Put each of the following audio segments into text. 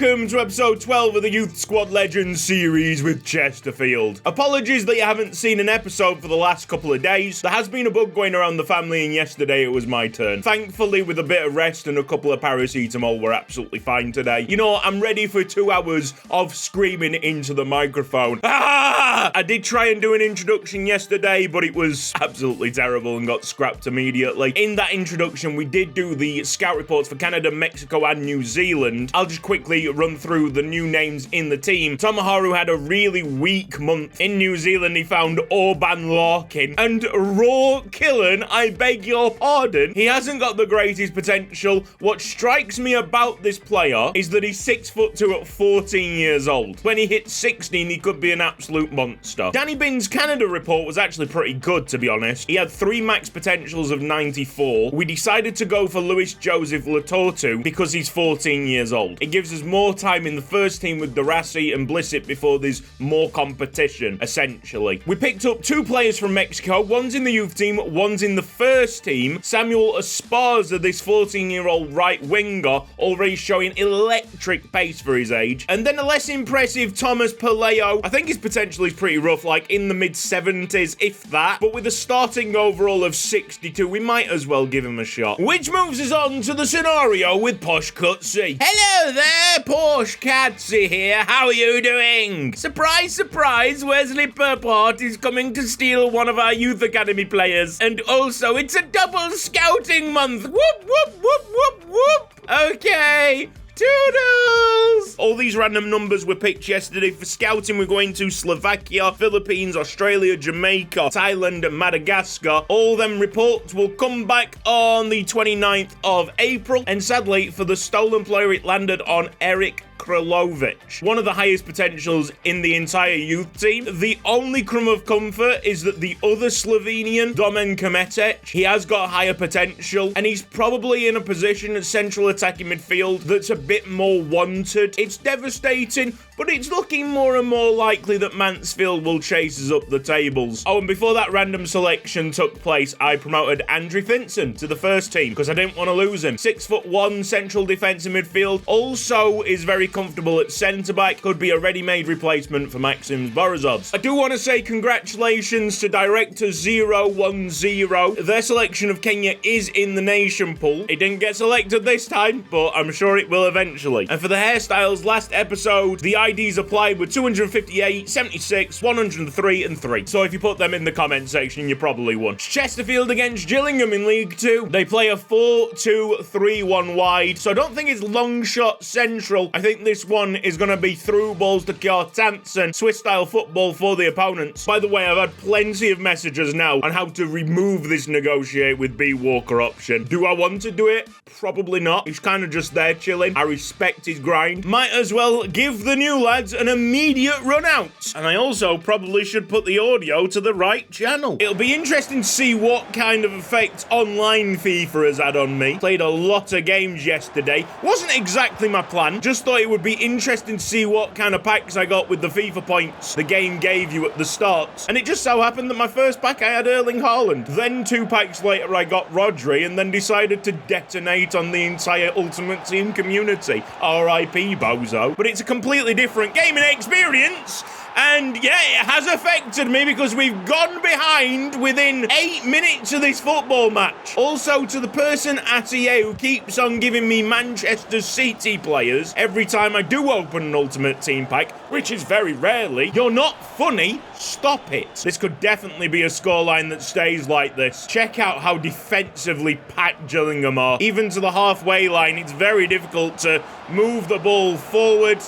welcome to episode 12 of the Youth Squad Legends series with Chesterfield. Apologies that you haven't seen an episode for the last couple of days. There has been a bug going around the family and yesterday it was my turn. Thankfully, with a bit of rest and a couple of paracetamol, we're absolutely fine today. You know, I'm ready for 2 hours of screaming into the microphone. Ah! I did try and do an introduction yesterday, but it was absolutely terrible and got scrapped immediately. In that introduction, we did do the scout reports for Canada, Mexico, and New Zealand. I'll just quickly run through the new names in the team. Tomoharu had a really weak month. In New Zealand, he found Orban Larkin and Raw Killen, I beg your pardon. He hasn't got the greatest potential. What strikes me about this player is that he's 6'2" at 14 years old. When he hits 16, he could be an absolute monster. Danny Bin's Canada report was actually pretty good, to be honest. He had 3 max potentials of 94. We decided to go for Luis Joseph Latortu because he's 14 years old. It gives us more time in the first team with Darassi and Blissett before there's more competition, essentially. We picked up 2 players from Mexico. One's in the youth team, one's in the first team. Samuel Esparza, this 14-year-old right winger, already showing electric pace for his age. And then a less impressive Thomas Paleo. I think his potential is pretty rough, like in the mid-70s, if that. But with a starting overall of 62, we might as well give him a shot. Which moves us on to the scenario with Posh Cutsy. Hello there, Posh Cutsy here. How are you doing? Surprise, surprise, Wesley Purport is coming to steal one of our youth academy players. And also, it's a double scouting month. Whoop, whoop, whoop, whoop, whoop. Okay. Toodles! All these random numbers were picked yesterday. For scouting, we're going to Slovakia, Philippines, Australia, Jamaica, Thailand, and Madagascar. All them reports will come back on the 29th of April. And sadly, for the stolen player, it landed on Eric Krilovic, one of the highest potentials in the entire youth team. The only crumb of comfort is that the other Slovenian, Domen Kometic, he has got higher potential, and he's probably in a position at central attacking midfield that's a bit more wanted. It's devastating, but it's looking more and more likely that Mansfield will chase us up the tables. Oh, and before that random selection took place, I promoted Andrew Finson to the first team because I didn't want to lose him. 6'1", central defensive midfield, also is very comfortable at centre-back, could be a ready-made replacement for Maxim Borisovs. I do want to say congratulations to Director 010. Their selection of Kenya is in the nation pool. It didn't get selected this time, but I'm sure it will eventually. And for the hairstyles, last episode, the IDs applied were 258, 76, 103, and 3. So if you put them in the comment section, you probably won. Chesterfield against Gillingham in League 2. They play a 4-2-3-1 wide, so I don't think it's long shot central. I think this one is going to be through balls to Kjartansson, Swiss-style football for the opponents. By the way, I've had plenty of messages now on how to remove this negotiate with B Walker option. Do I want to do it? Probably not. He's kind of just there chilling. I respect his grind. Might as well give the new lads an immediate run out. And I also probably should put the audio to the right channel. It'll be interesting to see what kind of effect online FIFA has had on me. Played a lot of games yesterday. Wasn't exactly my plan. Just thought it would be interesting to see what kind of packs I got with the FIFA points the game gave you at the start. And it just so happened that my first pack I had Erling Haaland. Then 2 packs later I got Rodri and then decided to detonate on the entire Ultimate Team community. R.I.P. Bozo. But it's a completely different gaming experience. And yeah, it has affected me because we've gone behind within 8 minutes of this football match. Also, to the person at EA who keeps on giving me Manchester City players every time I do open an Ultimate Team pack, which is very rarely, you're not funny, stop it. This could definitely be a scoreline that stays like this. Check out how defensively packed Gillingham are. Even to the halfway line, it's very difficult to move the ball forward.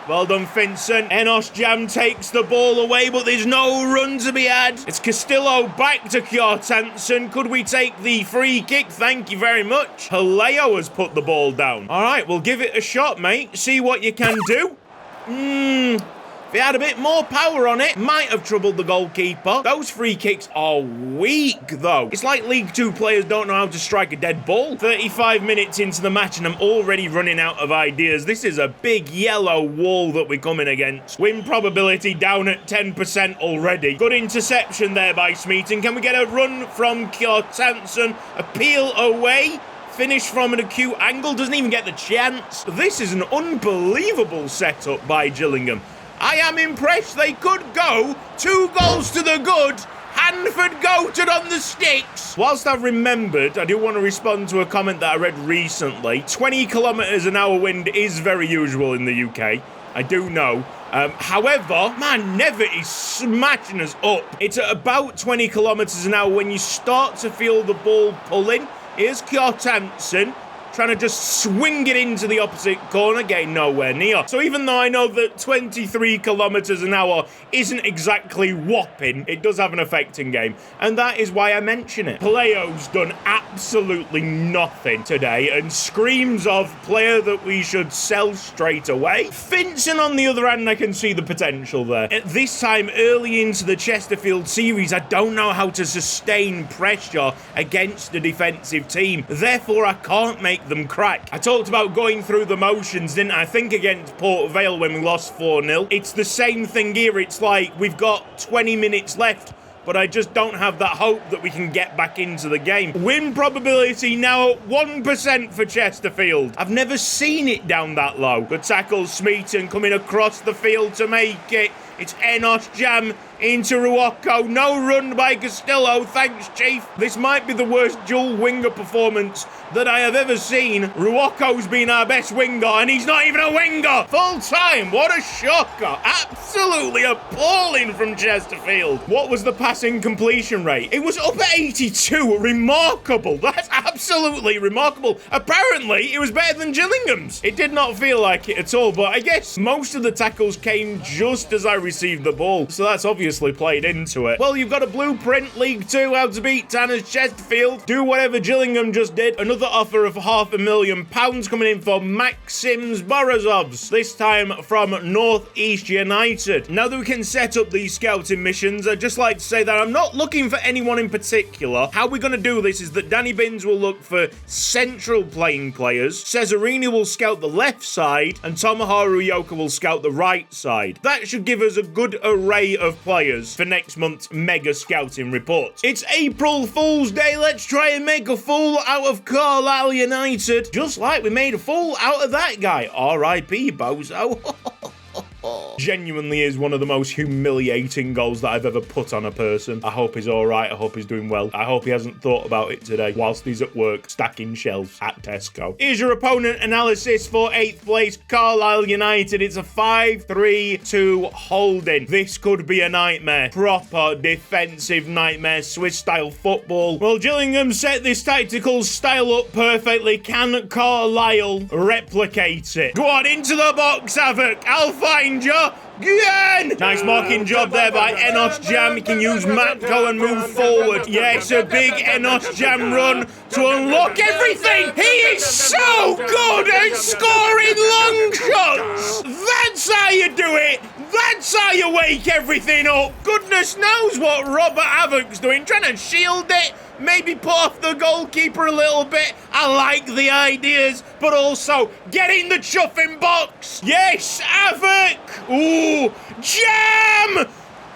Well done, Finson. Enos Jam takes the ball away, but there's no run to be had. It's Castillo back to Kjartansson. Could we take the free kick? Thank you very much. Haleo has put the ball down. All right, we'll give it a shot, mate. See what you can do. If he had a bit more power on it, might have troubled the goalkeeper. Those free kicks are weak, though. It's like League 2 players don't know how to strike a dead ball. 35 minutes into the match and I'm already running out of ideas. This is a big yellow wall that we're coming against. Win probability down at 10% already. Good interception there by Smeaton. Can we get a run from Kjartansson? A peel away. finish from an acute angle, doesn't even get the chance. This is an unbelievable setup by Gillingham. I am impressed. They could go 2 goals to the good. Hanford goated on the sticks. Whilst I've remembered, I do want to respond to a comment that I read recently. 20 kilometres an hour wind is very usual in the UK. I do know. However, man, Never is smashing us up. It's at about 20 kilometres an hour when you start to feel the ball pulling. Here's Kjartansson trying to just swing it into the opposite corner, getting nowhere near. So even though I know that 23 kilometres an hour isn't exactly whopping, it does have an effect in game, and that is why I mention it. Paleo's done absolutely nothing today and screams of player that we should sell straight away. Finson, on the other hand, I can see the potential there. At this time, early into the Chesterfield series, I don't know how to sustain pressure against a defensive team. Therefore, I can't make them crack. I talked about going through the motions, didn't I? I think against Port Vale when we lost 4-0. It's the same thing here. It's like we've got 20 minutes left, but I just don't have that hope that we can get back into the game. Win probability now at 1% for Chesterfield. I've never seen it down that low. Good tackle, Smeaton coming across the field to make it. It's Enos Jam into Ruocco. No run by Castillo. Thanks, Chief. This might be the worst dual winger performance that I have ever seen. Ruocco's been our best winger, and he's not even a winger. Full time. What a shocker. Absolutely appalling from Chesterfield. What was the passing completion rate? It was up at 82. Remarkable. That's absolutely remarkable. Apparently, it was better than Gillingham's. It did not feel like it at all, but I guess most of the tackles came just as I received the ball, so that's obviously played into it. Well, you've got a blueprint, League 2, how to beat Tanner's Chesterfield. Do whatever Gillingham just did. Another offer of £500,000 coming in for Maxims Borazovs, this time from North East United. Now that we can set up these scouting missions, I'd just like to say that I'm not looking for anyone in particular. How we're going to do this is that Danny Binns will look for central playing players, Cesarini will scout the left side, and Tomoharu Yoka will scout the right side. That should give us a good array of players for next month's mega scouting report. It's April Fool's Day. Let's try and make a fool out of Carlisle United, just like we made a fool out of that guy. R.I.P. Bozo. Genuinely is one of the most humiliating goals that I've ever put on a person. I hope he's alright. I hope he's doing well. I hope he hasn't thought about it today whilst he's at work stacking shelves at Tesco. Here's your opponent analysis for 8th place Carlisle United. It's a 5-3-2 holding. This could be a nightmare. Proper defensive nightmare, Swiss-style football. Well, Gillingham set this tactical style up perfectly. Can Carlisle replicate it? Go on, into the box, Havoc. I'll find you. Again! Nice marking job there by Enos Jam. He can use Matko and move forward. Yes, a big Enos Jam run to unlock everything. He is so good at scoring long shots. That's how you do it. That's how you wake everything up. Goodness knows what Robert Havoc's doing. Trying to shield it. Maybe put off the goalkeeper a little bit. I like the ideas, but also get in the chuffing box. Yes, Havoc. Ooh, Jam.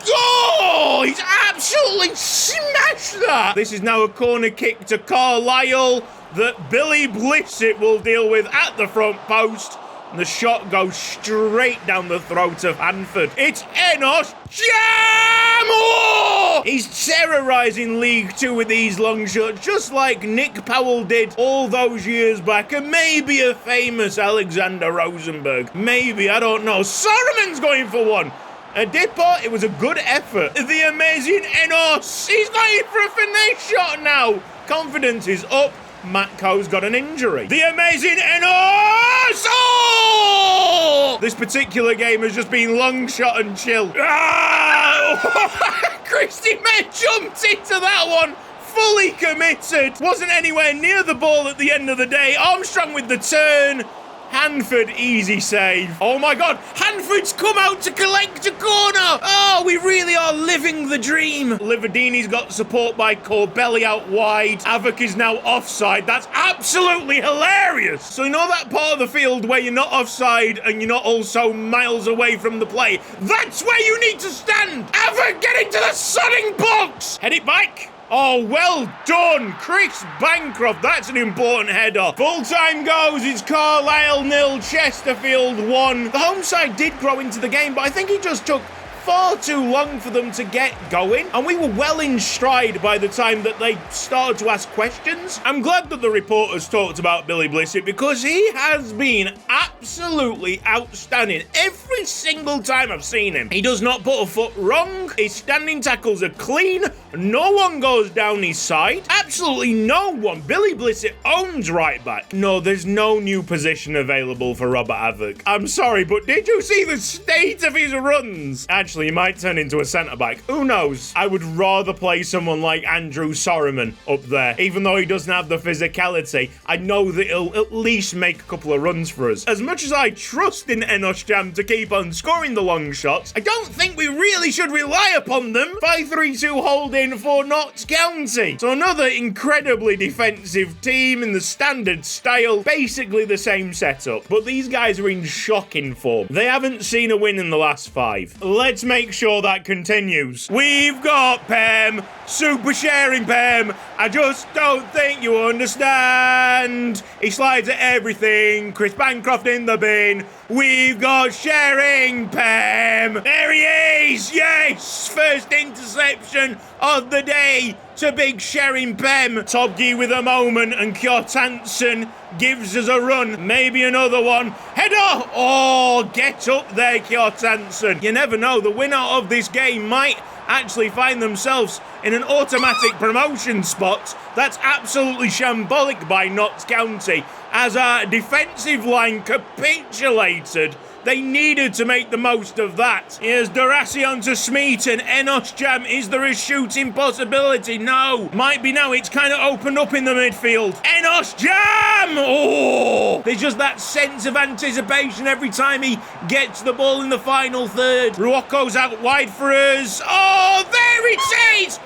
Oh, he's absolutely smashed that. This is now a corner kick to Carlisle that Billy Blissett will deal with at the front post. And the shot goes straight down the throat of Hanford. It's Enos Jam! Oh! He's terrorising League 2 with these long shots, just like Nick Powell did all those years back, and maybe a famous Alexander Rosenberg. Maybe, I don't know. Soroman's going for one. A dipper, it was a good effort. The amazing Enos, he's going for a finesse shot now. Confidence is up. Matko's got an injury. The amazing Enos! Oh! This particular game has just been long shot and chill. Ah! Christy May jumped into that one. Fully committed. Wasn't anywhere near the ball at the end of the day. Armstrong with the turn. Hanford, easy save. Oh my God, Hanford's come out to collect a corner. Oh, we really are living the dream. Liverdini's got support by Corbelli out wide. Havoc is now offside. That's absolutely hilarious. So you know that part of the field where you're not offside and you're not also miles away from the play? That's where you need to stand. Havoc, get into the sunning box. Head it back. Oh, well done, Chris Bancroft. That's an important header. Full time goes. It's Carlisle 0, Chesterfield 1. The home side did grow into the game, but I think it just took far too long for them to get going, and we were well in stride by the time that they started to ask questions. I'm glad that the reporters talked about Billy Blissett because he has been absolutely outstanding every single time I've seen him. He does not put a foot wrong. His standing tackles are clean. No one goes down his side. Absolutely no one. Billy Blissett owns right back. No, there's no new position available for Robert Havoc. I'm sorry, but did you see the state of his runs? Actually, he might turn into a centre-back. Who knows? I would rather play someone like Andrew Sorriman up there. Even though he doesn't have the physicality, I know that he'll at least make a couple of runs for us. As much as I trust in Enos Jam to keep on scoring the long shots, I don't think we really should rely upon them. 5-3-2 holding for Notts County. So another incredibly defensive team in the standard style. Basically the same setup. But these guys are in shocking form. They haven't seen a win in the last 5. Let's make sure that continues. We've got Pem, super sharing Pem. I just don't think you understand. He slides at everything. Chris Bancroft in the bin. We've got sharing Pem. There he is. Yes, first interception of the day to big Sharing Pem. Tobgi with a moment and Kjartansson gives us a run. Maybe another one. Header! Oh, get up there, Kjartansson. You never know. The winner of this game might actually find themselves in an automatic promotion spot. That's absolutely shambolic by Notts County as our defensive line capitulated. They needed to make the most of that. Here's Darassi onto Smeaton. Enos Jam, is there a shooting possibility? No. Might be now. It's kind of opened up in the midfield. Enos Jam! Oh! There's just that sense of anticipation every time he gets the ball in the final third. Ruoko's out wide for us. Oh, there it is!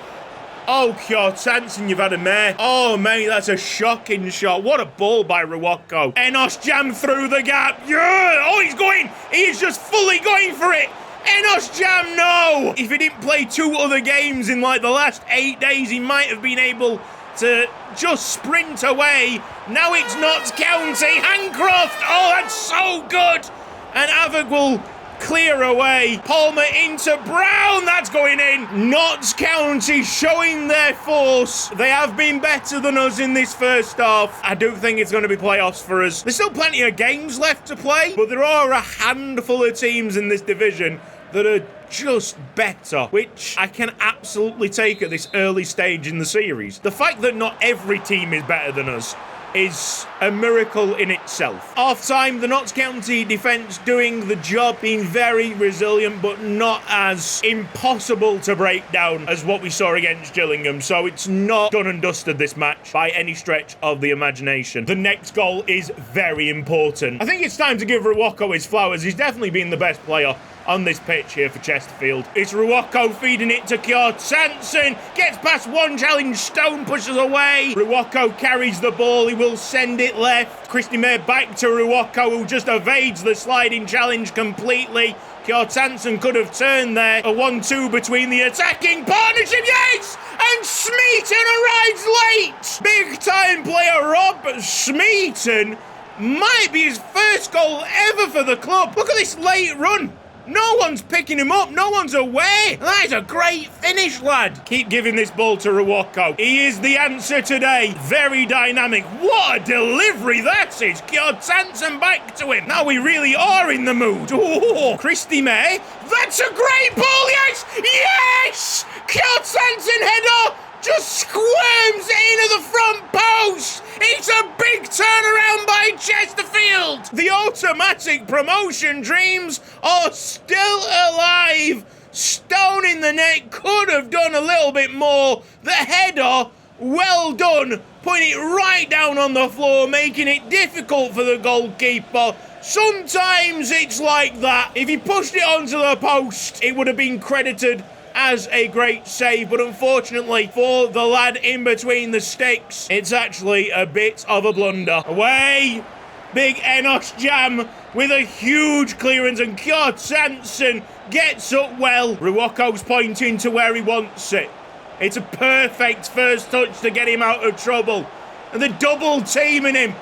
Oh, Kjartansson, you've had a mare. Oh, mate, that's a shocking shot. What a ball by Ruoko. Enos Jam through the gap. Yeah! Oh, he's going. He is just fully going for it. Enos Jam, no! If he didn't play 2 other games in like the last 8 days, he might have been able to just sprint away. Now it's Notts County. Hancroft. Oh, that's so good. And Havoc will clear away. Palmer into Brown. That's going in. Notts County showing their force. They have been better than us in this first half. I do think it's going to be playoffs for us. There's still plenty of games left to play, but there are a handful of teams in this division that are just better, which I can absolutely take at this early stage in the series. The fact that not every team is better than us is a miracle in itself. Half time, the Notts County defence doing the job, being very resilient, but not as impossible to break down as what we saw against Gillingham. So it's not done and dusted, this match, by any stretch of the imagination. The next goal is very important. I think it's time to give Ruoko his flowers. He's definitely been the best player on this pitch here for Chesterfield. It's Ruoko feeding it to Kjartansson. Gets past one challenge. Stone pushes away. Ruoko carries the ball. He will send it left. Christy May back to Ruoko, who just evades the sliding challenge completely. Kjartansson could have turned there. A 1-2 between the attacking partnership. Yes! And Smeaton arrives late. Big time player Rob Smeaton might be his first goal ever for the club. Look at this late run. No one's picking him up. No one's away. That is a great finish, lad. Keep giving this ball to Ruoko. He is the answer today. Very dynamic. What a delivery that is. Kjartansson back to him. Now we really are in the mood. Oh, Christy May. That's a great ball. Yes. Yes. Kjartansson header. Just squirms into the front post. It's a big turnaround by Chesterfield. The automatic promotion dreams are still alive. Stone in the net could have done a little bit more. The header, well done. Putting it right down on the floor, making it difficult for the goalkeeper. Sometimes it's like that. If he pushed it onto the post, it would have been credited as a great save, but unfortunately for the lad in between the sticks, it's actually a bit of a blunder. Away, big Enos Jam with a huge clearance, and Kjartansson gets up well. Ruoko's pointing to where he wants it. It's a perfect first touch to get him out of trouble. And they're double teaming him.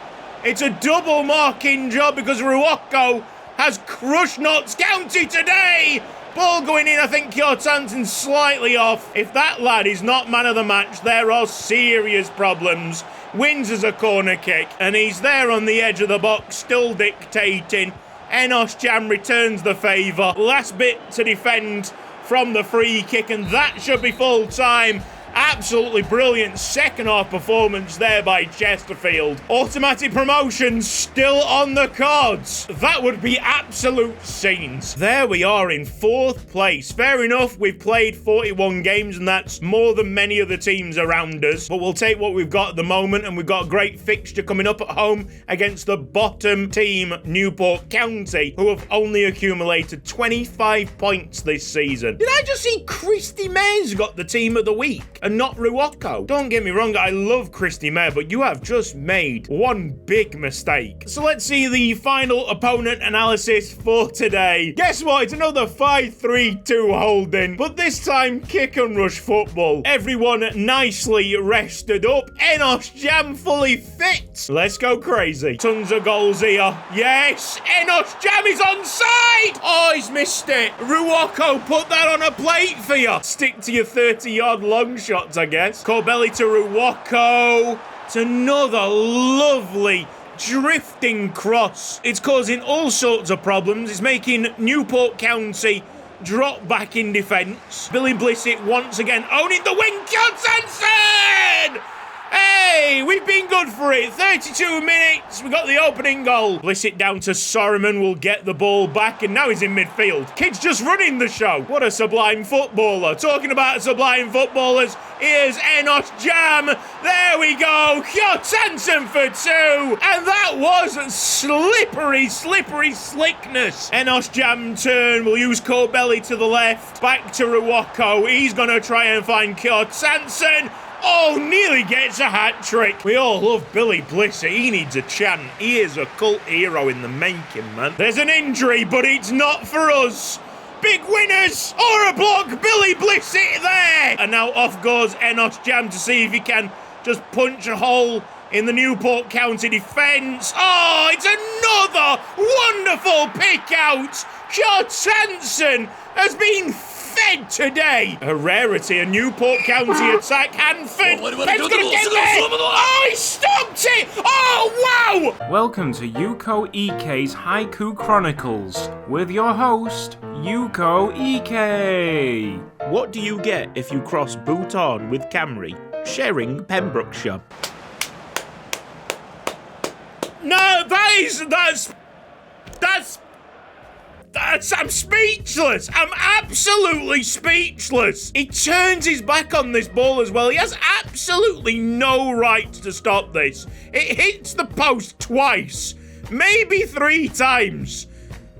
It's a double marking job because Ruocco has crushed Notts County today. Ball going in, I think Kjartansen's slightly off. If that lad is not man of the match, there are serious problems. Wins as a corner kick, and he's there on the edge of the box, still dictating. Enos Jam returns the favour. Last bit to defend from the free kick, and that should be full time. Absolutely brilliant second half performance there by Chesterfield. Automatic promotion still on the cards. That would be absolute scenes. There we are in 4th place. Fair enough, we've played 41 games and that's more than many of the teams around us. But we'll take what we've got at the moment, and we've got a great fixture coming up at home against the bottom team, Newport County, who have only accumulated 25 points this season. Did I just see Christy May's got the team of the week? And not Ruocco. Don't get me wrong, I love Christy May, but you have just made one big mistake. So let's see the final opponent analysis for today. Guess what? It's another 5-3-2 holding, but this time kick and rush football. Everyone nicely rested up. Enos Jam fully fit. Let's go crazy. Tons of goals here. Yes, Enos Jam is onside. Oh, he's missed it. Ruocco, put that on a plate for you. Stick to your 30-yard long shots, I guess. Corbelli to Ruocco. It's another lovely drifting cross. It's causing all sorts of problems. It's making Newport County drop back in defence. Billy Blissett once again owning the wing. Kjartansen! Hey, we've been good for it. 32 minutes. We got the opening goal. Blissett down to Sorriman. Will get the ball back, and now he's in midfield. Kid's just running the show. What a sublime footballer. Talking about sublime footballers, here's Enos Jam. There we go. Kjartansen for 2. And that was slippery slickness. Enos Jam turn. We'll use Corbelli to the left. Back to Ruocco. He's going to try and find Kjartansen. Oh, nearly gets a hat-trick. We all love Billy Blissett. He needs a chant. He is a cult hero in the making, man. There's an injury, but it's not for us. Big winners or a block. Billy Blissett there. And now off goes Enos Jam to see if he can just punch a hole in the Newport County defence. Oh, it's another wonderful pick out. Kjartansen has been fed today. A rarity, a Newport County attack. Hanford. Ben's gonna get there. Oh, he stopped it. Oh, wow. Welcome to Yuko Ike's Haiku Chronicles with your host, Yuko Ike. What do you get if you cross Bhutan with Camry? Sharing Pembrokeshire. No, I'm speechless. I'm absolutely speechless. He turns his back on this ball as well. He has absolutely no right to stop this. It hits the post twice, maybe 3 times.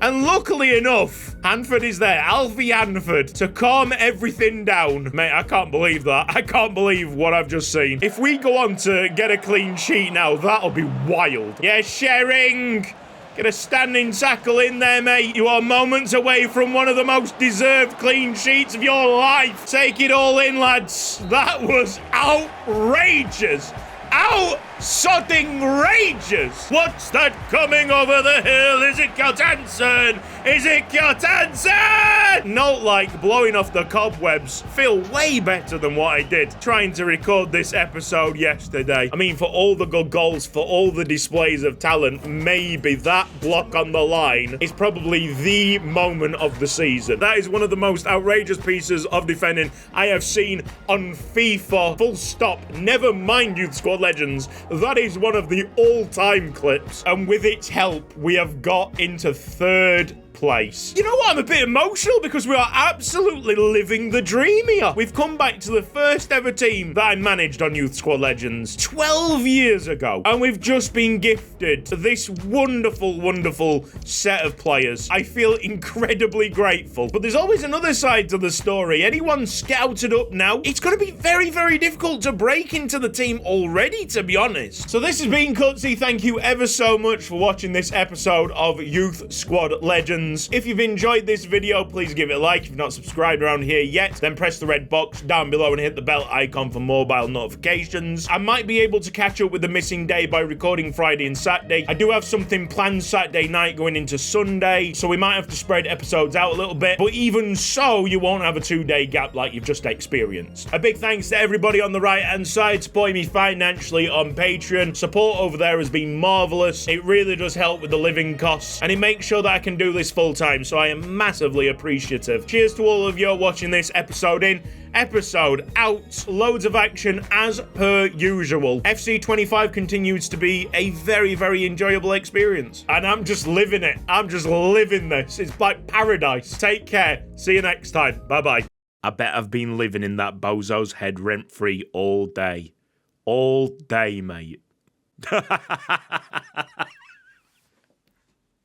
And luckily enough, Hanford is there, Alfie Hanford, to calm everything down. Mate, I can't believe that. I can't believe what I've just seen. If we go on to get a clean sheet now, that'll be wild. Yeah, Shering. Get a standing tackle in there, mate. You are moments away from one of the most deserved clean sheets of your life. Take it all in, lads. That was outrageous. Out-sodding rageous. What's that coming over the hill? Is it Kjartansen? Is it Kjartansen? Note like blowing off the cobwebs. Feel way better than what I did trying to record this episode yesterday. I mean, for all the good goals, for all the displays of talent, maybe that block on the line is probably the moment of the season. That is one of the most outrageous pieces of defending I have seen on FIFA. Full stop. Never mind Youth Squad Legends. That is one of the all-time clips, and with its help, we have got into 3rd place. You know what? I'm a bit emotional because we are absolutely living the dream here. We've come back to the first ever team that I managed on Youth Squad Legends 12 years ago, and we've just been gifted this wonderful, wonderful set of players. I feel incredibly grateful, but there's always another side to the story. Anyone scouted up now, it's going to be very, very difficult to break into the team already, to be honest. So this has been Cutsy. Thank you ever so much for watching this episode of Youth Squad Legends. notifications. If you've enjoyed this video, please give it a like. If you've not subscribed around here yet, then press the red box down below and hit the bell icon for mobile notifications. I might be able to catch up with the missing day by recording Friday and Saturday. I do have something planned Saturday night going into Sunday, so we might have to spread episodes out a little bit, but even so, you won't have a 2-day gap like you've just experienced. A big thanks to everybody on the right-hand side supporting me financially on Patreon. Support over there has been marvelous. It really does help with the living costs, and it makes sure that I can do this full-time, so I am massively appreciative. Cheers to all of you watching this episode in, episode out. Loads of action as per usual. FC25 continues to be a very, very enjoyable experience, and I'm just living it. I'm just living this. It's like paradise. Take care. See you next time. Bye-bye. I bet I've been living in that bozo's head rent-free all day. All day, mate.